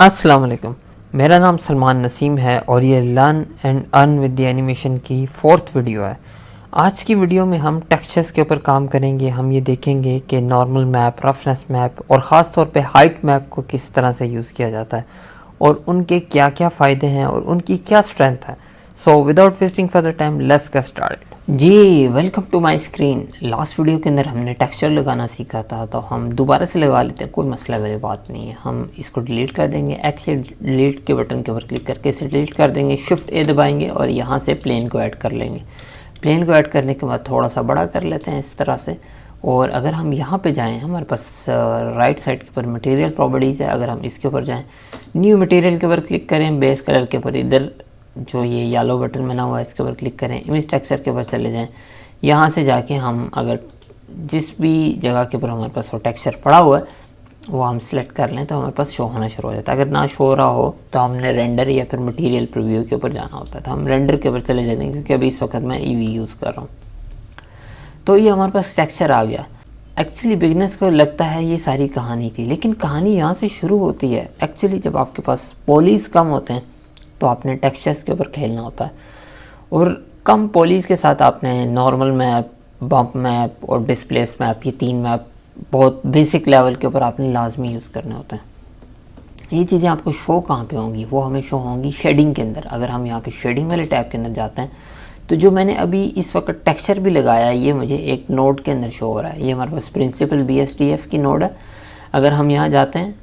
अस्सलाम वालेकुम। मेरा नाम सलमान नसीम है और ये learn and earn with the animation की 4th वीडियो है। आज की वीडियो में हम टेक्सचर्स के ऊपर काम करेंगे। हम ये देखेंगे कि नॉर्मल मैप, रफनेस मैप और ख़ास तौर पे हाइट मैप को किस तरह से यूज़ किया जाता है और उनके क्या क्या फ़ायदे हैं और उनकी क्या स्ट्रेंथ है। So without wasting further time let's get started. जी welcome to my screen. Last video के अंदर हमने टेक्सचर लगाना सीखा था, तो हम दोबारा से लगा लेते हैं, कोई मसला वाली बात नहीं है। हम इसको डिलीट कर देंगे, एक्स से डिलीट के बटन के ऊपर क्लिक करके इसे डिलीट कर देंगे, शिफ्ट ए दबाएंगे और यहाँ से प्लेन को ऐड कर लेंगे। प्लेन को ऐड करने के बाद थोड़ा सा बड़ा कर लेते हैं इस तरह से। और अगर हम यहाँ पे जाएँ, हमारे पास राइट साइड के ऊपर मटेरियल प्रॉपर्टीज़ है। अगर हम इसके ऊपर जाएँ, न्यू मटेरियल के ऊपर क्लिक करें, बेस कलर के ऊपर इधर जो ये येलो बटन बना हुआ है इसके ऊपर क्लिक करें, इमेज टेक्सचर के ऊपर चले जाएं। यहाँ से जाके हम अगर जिस भी जगह के ऊपर हमारे पास वो टेक्सचर पड़ा हुआ है वो हम सिलेक्ट कर लें तो हमारे पास शो होना शुरू हो जाता है। अगर ना शो हो रहा हो तो हमने रेंडर या फिर मटेरियल प्रीव्यू के ऊपर जाना होता है। तो हम रेंडर के ऊपर चले जाते हैं क्योंकि अभी इस वक्त मैं ईवी यूज़ कर रहा हूँ। तो ये हमारे पास टेक्सचर आ गया। एक्चुअली बिगनर्स को लगता है ये सारी कहानी थी, लेकिन कहानी यहाँ से शुरू होती है। एक्चुअली जब आपके पास पॉलीज कम होते हैं तो आपने टेक्सचर्स के ऊपर खेलना होता है, और कम पॉलीज के साथ आपने नॉर्मल मैप, बम्प मैप और डिस्प्लेस मैप, ये 3 मैप बहुत बेसिक लेवल के ऊपर आपने लाजमी यूज़ करने होते हैं। ये चीज़ें आपको शो कहाँ पे होंगी? वो हमें शो होंगी शेडिंग के अंदर। अगर हम यहाँ पे शेडिंग वाले टैब के अंदर जाते हैं तो जो मैंने अभी इस वक्त टेक्सचर भी लगाया है ये मुझे एक नोड के अंदर शो हो रहा है। ये हमारे पास प्रिंसिपल BSDF की नोड है। अगर हम यहाँ जाते हैं,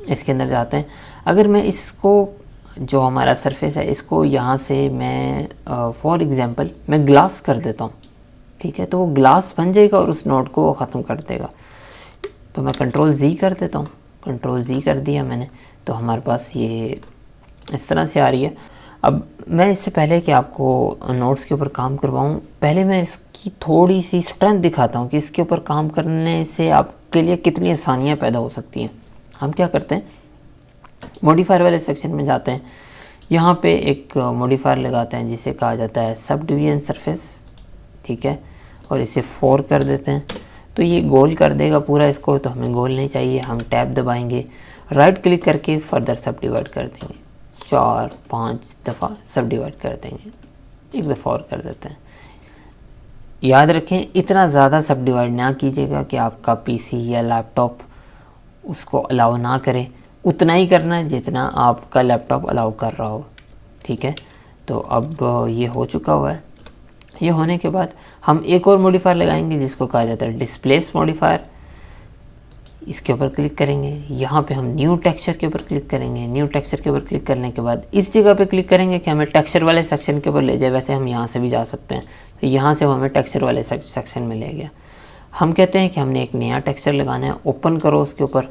इसके अंदर जाते हैं, अगर मैं इसको जो हमारा सरफेस है इसको यहाँ से मैं फॉर एग्ज़ाम्पल मैं ग्लास कर देता हूँ, ठीक है, तो वो ग्लास बन जाएगा और उस नोड को वो ख़त्म कर देगा। तो मैं कंट्रोल Z कर देता हूँ, कंट्रोल Z कर दिया मैंने, तो हमारे पास ये इस तरह से आ रही है। अब मैं इससे पहले कि आपको नोट्स के ऊपर काम करवाऊँ, पहले मैं इसकी थोड़ी सी स्ट्रेंथ दिखाता हूँ कि इसके ऊपर काम करने से आपके लिए कितनी आसानियाँ पैदा हो सकती हैं। हम क्या करते हैं, मॉडिफायर वाले सेक्शन में जाते हैं, यहाँ पे एक मॉडिफायर लगाते हैं जिसे कहा जाता है सब डिवीजन सरफेस, ठीक है, और इसे 4 कर देते हैं। तो ये गोल कर देगा पूरा इसको, तो हमें गोल नहीं चाहिए। हम टैब दबाएंगे, राइट क्लिक करके फर्दर सब डिवाइड कर देंगे, 4-5 दफ़ा सब डिवाइड कर देंगे, एक दफ़ा और कर देते हैं। याद रखें इतना ज़्यादा सब डिवाइड ना कीजिएगा कि आपका PC या लैपटॉप उसको अलाउ ना करे, उतना ही करना है जितना आपका लैपटॉप अलाउ कर रहा हो, ठीक है। तो अब ये हो चुका हुआ है। ये होने के बाद हम एक और मॉडिफायर लगाएंगे जिसको कहा जाता है डिस्प्लेस मॉडिफायर। इसके ऊपर क्लिक करेंगे, यहाँ पे हम न्यू टेक्सचर के ऊपर क्लिक करेंगे। न्यू टेक्सचर के ऊपर क्लिक करने के बाद इस जगह पे क्लिक करेंगे कि हमें टेक्सचर वाले सेक्शन के ऊपर ले जाए। वैसे हम यहाँ से भी जा सकते हैं, तो यहाँ से वो हमें टेक्सचर वाले सेक्शन में ले गया। हम कहते हैं कि हमने एक नया टेक्सचर लगाना है, ओपन करो उसके ऊपर,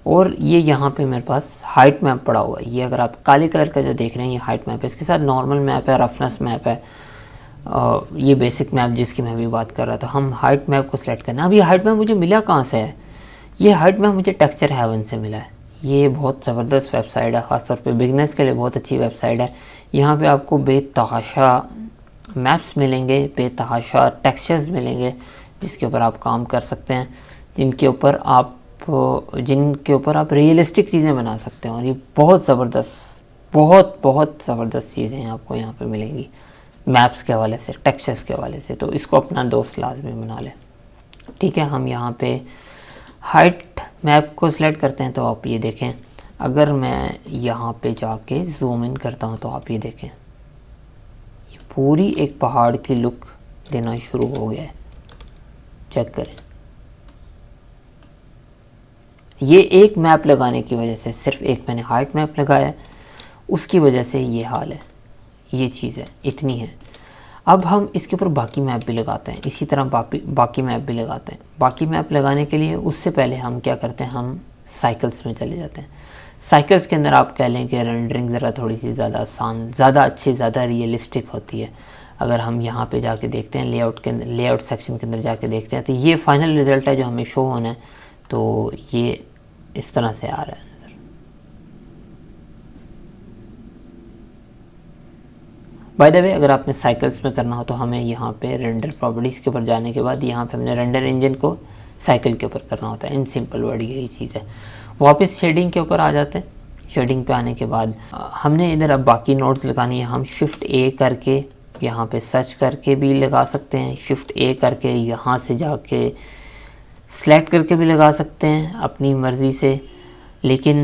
और ये यहाँ पे मेरे पास हाइट मैप पड़ा हुआ है। ये अगर आप काले कलर का जो देख रहे हैं ये हाइट मैप है, इसके साथ नॉर्मल मैप है, रफनेस मैप है, ये बेसिक मैप जिसकी मैं भी बात कर रहा था। हम हाइट मैप को सिलेक्ट करना। अब ये हाइट मैप मुझे मिला कहाँ से है? ये हाइट मैप मुझे टेक्सचर हेवन से मिला है। ये बहुत ज़बरदस्त वेबसाइट है, ख़ासतौर पे बिगनर्स के लिए बहुत अच्छी वेबसाइट है। यहाँ पे आपको बेतहाशा मैप्स मिलेंगे, बेतहाशा टेक्सचर्स मिलेंगे जिसके ऊपर आप काम कर सकते हैं, जिनके ऊपर आप रियलिस्टिक चीज़ें बना सकते हैं। और ये बहुत ज़बरदस्त चीज़ें आपको यहाँ पे मिलेंगी मैप्स के हवाले से, टेक्सचर्स के हवाले से। तो इसको अपना दोस्त लाजमी बना लें, ठीक है। हम यहाँ पे हाइट मैप को सिलेक्ट करते हैं, तो आप ये देखें, अगर मैं यहाँ पे जाके जूम इन करता हूँ तो आप ये देखें, ये पूरी एक पहाड़ की लुक देना शुरू हो गया है। चेक करें, ये एक मैप लगाने की वजह से, सिर्फ एक मैंने हाइट मैप लगाया है उसकी वजह से ये हाल है, ये चीज़ है, इतनी है। अब हम इसके ऊपर बाकी मैप भी लगाते हैं, इसी तरह बाकी मैप भी लगाते हैं। बाकी मैप लगाने के लिए उससे पहले हम क्या करते हैं, हम साइकिल्स में चले जाते हैं। साइकिल्स के अंदर आप कह लें कि रेंडरिंग ज़रा थोड़ी सी ज़्यादा आसान, ज़्यादा अच्छी, ज़्यादा रियलिस्टिक होती है। अगर हम यहाँ पे जाके देखते हैं, लेआउट सेक्शन के अंदर जाके देखते हैं, तो ये फाइनल रिज़ल्ट है जो हमें शो होना है। तो ये इस तरह से आ रहा है। बाय द वे, अगर आपने साइकिल्स में करना हो तो हमें यहाँ पे रेंडर प्रॉपर्टीज़ के ऊपर जाने के बाद यहाँ पे हमने रेंडर इंजन को साइकिल के ऊपर करना होता है। इन सिंपल वर्ड यही चीज़ है। वापस शेडिंग के ऊपर आ जाते हैं। शेडिंग पे आने के बाद हमने इधर अब बाकी नोड्स लगानी है। हम शिफ्ट ए करके यहाँ पे सर्च करके भी लगा सकते हैं, शिफ्ट ए करके यहाँ से जाके सेलेक्ट करके भी लगा सकते हैं अपनी मर्ज़ी से। लेकिन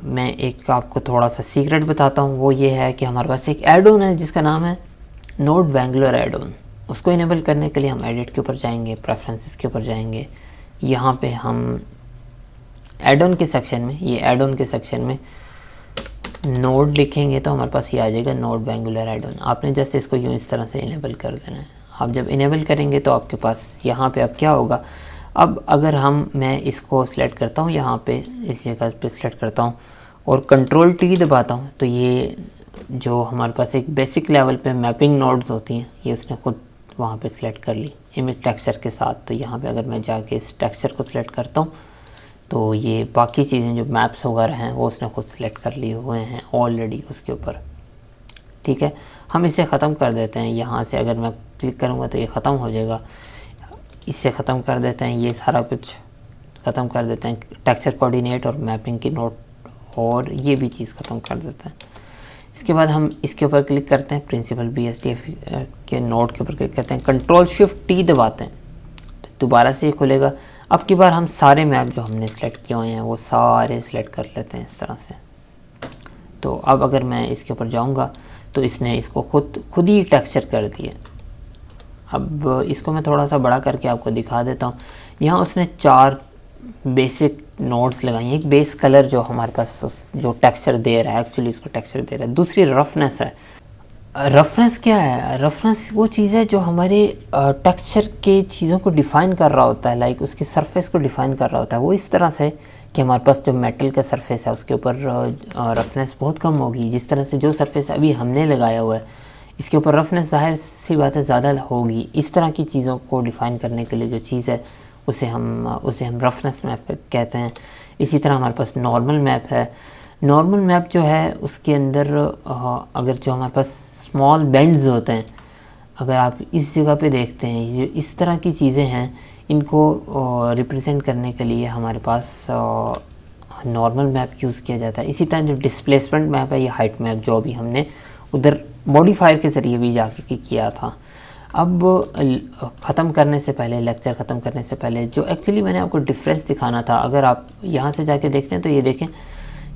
मैं एक आपको थोड़ा सा सीक्रेट बताता हूँ, वो ये है कि हमारे पास एक ऐड ऑन है जिसका नाम है नोड वैंगुलर ऐड ऑन। उसको इनेबल करने के लिए हम एडिट के ऊपर जाएंगे, प्रेफरेंसेस के ऊपर जाएंगे, यहाँ पे हम ऐड ऑन के सेक्शन में, ये ऐड ऑन के सेक्शन में नोड लिखेंगे तो हमारे पास ये आ जाएगा नोड वैंगुलर ऐड ऑन। आपने जैसे इसको यूँ इस तरह से इनेबल कर देना है। आप जब इनेबल करेंगे तो आपके पास यहाँ पे अब क्या होगा, अब अगर मैं इसको सिलेक्ट करता हूँ, यहाँ पे इस जगह पे सिलेक्ट करता हूँ और कंट्रोल टी दबाता हूँ, तो ये जो हमारे पास एक बेसिक लेवल पे मैपिंग नोड्स होती हैं ये उसने खुद वहाँ पे सिलेक्ट कर ली इमेज टेक्सचर के साथ। तो यहाँ पे अगर मैं जाके इस टेक्सचर को सिलेक्ट करता हूँ तो ये बाकी चीज़ें जो मैप्स वगैरह हैं वो उसने खुद सिलेक्ट कर लिए हुए हैं ऑलरेडी उसके ऊपर। ठीक है, हम इसे ख़त्म कर देते हैं। यहाँ से अगर मैं क्लिक करूँगा तो ये ख़त्म हो जाएगा। इसे ख़त्म कर देते हैं, ये सारा कुछ ख़त्म कर देते हैं, टेक्सचर कोऑर्डिनेट और मैपिंग की नोट, और ये भी चीज़ ख़त्म कर देते हैं। इसके बाद हम इसके ऊपर क्लिक करते हैं, प्रिंसिपल BSDF के नोट के ऊपर क्लिक करते हैं, कंट्रोल शिफ्ट टी दबाते हैं तो दोबारा से ये खुलेगा। अब की बार हम सारे मैप जो हमने सेलेक्ट किए हुए हैं वो सारे सेलेक्ट कर लेते हैं इस तरह से। तो अब अगर मैं इसके ऊपर जाऊंगा तो इसने इसको खुद ही टेक्सचर कर दिया। अब इसको मैं थोड़ा सा बड़ा करके आपको दिखा देता हूँ। यहाँ उसने 4 बेसिक नोड्स लगाई हैं। एक बेस कलर जो हमारे पास जो टेक्सचर दे रहा है, एक्चुअली इसको टेक्सचर दे रहा है। दूसरी रफनेस है। रफनेस क्या है? रफनेस वो चीज़ है जो हमारे टेक्सचर के चीज़ों को डिफ़ाइन कर रहा होता है, लाइक उसकी सरफेस को डिफ़ाइन कर रहा होता है। वो इस तरह से कि हमारे पास जो मेटल का सरफेस है उसके ऊपर रफनेस बहुत कम होगी। जिस तरह से जो सरफेस अभी हमने लगाया हुआ है इसके ऊपर रफनेस ज़ाहिर सी बात है ज़्यादा होगी। इस तरह की चीज़ों को डिफ़ाइन करने के लिए जो चीज़ है उसे हम रफनेस मैप कहते हैं। इसी तरह हमारे पास नॉर्मल मैप है। नॉर्मल मैप जो है उसके अंदर अगर जो हमारे पास स्मॉल बेंड्स होते हैं, अगर आप इस जगह पे देखते हैं, ये इस तरह की चीज़ें हैं, इनको रिप्रेजेंट करने के लिए हमारे पास नॉर्मल मैप यूज़ किया जाता है। इसी तरह जो डिस्प्लेसमेंट मैप है, ये हाइट मैप जो अभी हमने उधर मॉडिफायर के ज़रिए भी जाके किया था। अब ख़त्म करने से पहले, लेक्चर ख़त्म करने से पहले, जो एक्चुअली मैंने आपको डिफरेंस दिखाना था, अगर आप यहाँ से जाके देखते हैं तो ये देखें,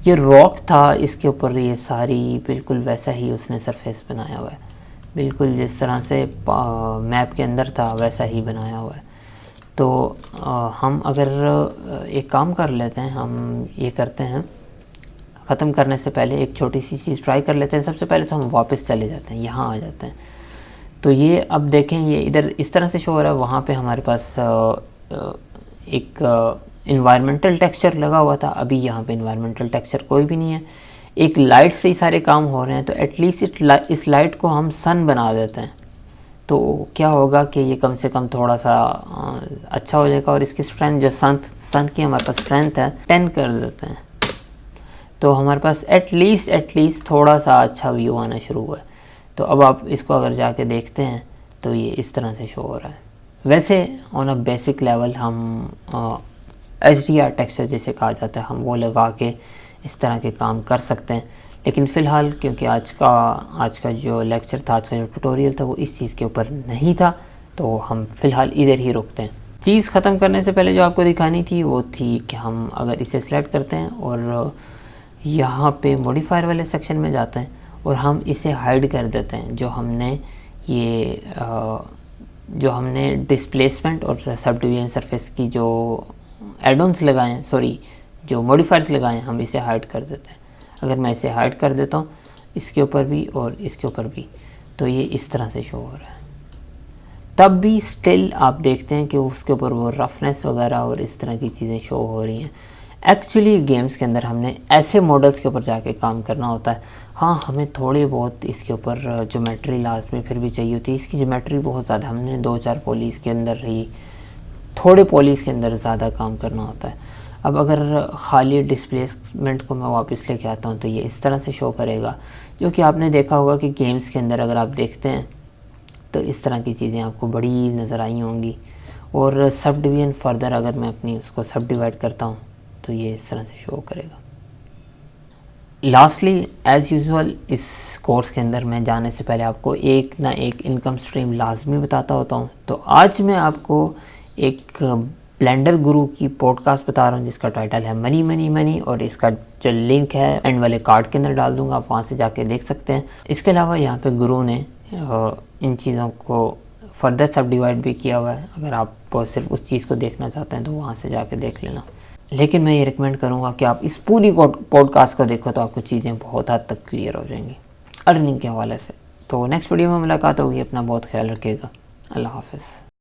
ये रॉक था, इसके ऊपर ये सारी बिल्कुल वैसा ही उसने सरफेस बनाया हुआ है, बिल्कुल जिस तरह से मैप के अंदर था वैसा ही बनाया हुआ है। तो हम अगर एक काम कर लेते हैं, हम ये करते हैं, ख़त्म करने से पहले एक छोटी सी चीज़ ट्राई कर लेते हैं। सबसे पहले तो हम वापस चले जाते हैं, यहाँ आ जाते हैं। तो ये अब देखें, ये इधर इस तरह से शो हो रहा है। वहाँ पे हमारे पास एक इन्वायरमेंटल टेक्सचर लगा हुआ था, अभी यहाँ पे इन्वायरमेंटल टेक्सचर कोई भी नहीं है। एक लाइट से ही सारे काम हो रहे हैं, तो एटलीस्ट इस लाइट को हम सन बना देते हैं तो क्या होगा कि ये कम से कम थोड़ा सा अच्छा हो जाएगा। और इसकी स्ट्रेंथ जो सन की हमारे पास स्ट्रेंथ है 10 कर देते हैं, तो हमारे पास एटलीस्ट थोड़ा सा अच्छा व्यू आना शुरू हुआ है। तो अब आप इसको अगर जाके देखते हैं तो ये इस तरह से शो हो रहा है। वैसे ऑन अ बेसिक लेवल हम HDR टेक्सचर जैसे कहा जाता है, हम वो लगा के इस तरह के काम कर सकते हैं। लेकिन फ़िलहाल क्योंकि आज का जो लेक्चर था, आज का जो ट्यूटोरियल था वो इस चीज़ के ऊपर नहीं था, तो हम फ़िलहाल इधर ही रुकते हैं। चीज़ ख़त्म करने से पहले जो आपको दिखानी थी वो थी कि हम अगर इसे सेलेक्ट करते हैं और यहाँ पे मॉडिफायर वाले सेक्शन में जाते हैं और हम इसे हाइड कर देते हैं, जो हमने डिस्प्लेसमेंट और सब डिवीजन सरफेस की जो एडॉन्स लगाए हैं, सॉरी जो मॉडिफायर्स लगाए हैं, हम इसे हाइड कर देते हैं। अगर मैं इसे हाइड कर देता हूँ इसके ऊपर भी और इसके ऊपर भी, तो ये इस तरह से शो हो रहा है। तब भी स्टिल आप देखते हैं कि उसके ऊपर वो रफनेस वगैरह और इस तरह की चीज़ें शो हो रही हैं। एक्चुअली गेम्स के अंदर हमने ऐसे मॉडल्स के ऊपर जाके काम करना होता है। हाँ, हमें थोड़ी बहुत इसके ऊपर ज्योमेट्री लास्ट में फिर भी चाहिए होती है। इसकी ज्योमेट्री बहुत ज़्यादा, हमने 2-4 पॉलीज के अंदर ही, थोड़े पॉलीज के अंदर ज़्यादा काम करना होता है। अब अगर खाली डिस्प्लेसमेंट को मैं वापस लेके आता हूँ तो ये इस तरह से शो करेगा, जो कि आपने देखा होगा कि गेम्स के अंदर अगर आप देखते हैं तो इस तरह की चीज़ें आपको बड़ी नज़र आई होंगी। और सब डिवीज़न फर्दर अगर मैं अपनी उसको सब डिवाइड करता हूँ तो ये इस तरह से शो करेगा। लास्टली एज़ यूजुअल इस कोर्स के अंदर मैं जाने से पहले आपको एक ना एक इनकम स्ट्रीम लाजमी बताता होता हूँ। तो आज मैं आपको एक ब्लेंडर गुरु की पॉडकास्ट बता रहा हूँ जिसका टाइटल है मनी मनी मनी, और इसका जो लिंक है एंड वाले कार्ड के अंदर डाल दूँगा, आप वहाँ से जाके देख सकते हैं। इसके अलावा यहाँ पे गुरु ने इन चीज़ों को फर्दर सब डिवाइड भी किया हुआ है। अगर आप सिर्फ उस चीज़ को देखना चाहते हैं तो वहाँ से जाके देख लेना। लेकिन मैं ये रिकमेंड करूँगा कि आप इस पूरी पॉडकास्ट को देखो तो आपको चीज़ें बहुत हद तक क्लियर हो जाएंगी अर्निंग के हवाले से। तो नेक्स्ट वीडियो में मुलाकात होगी। अपना बहुत ख्याल रखिएगा। अल्लाह हाफ़िज़।